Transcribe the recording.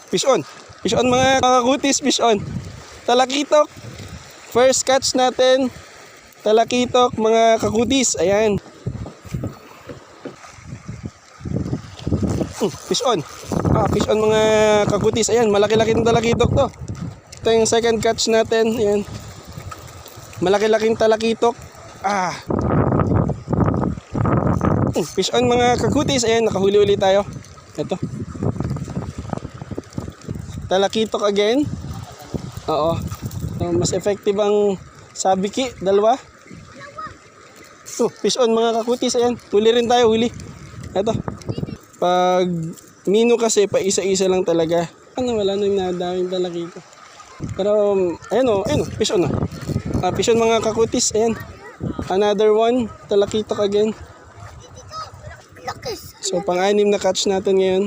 Fish on. Fish on mga kakakutis, fish on. Talakitok. First catch natin. Talakitok mga kakutis. Ayan. Fish on. Fish on mga kakutis. Ayan, malaki-laking talakitok to. Ito yung second catch natin. Ayan. Malaki-laking talakitok. Fish on mga kakutis. Ayan, nakahuli ulit tayo. Ito. Talakitok again. Oo. So, mas effective ang sabiki. Dalawa. Fish on mga kakutis. Ayan. Huli rin tayo. Huli. Ito. Pag mino kasi, pa isa-isa lang talaga. Wala na yung nadaming talakito. Pero, ayan o. Fish on na. Fish on mga kakutis. Ayan. Another one. Talakitok again. So, pang-anim na catch natin ngayon.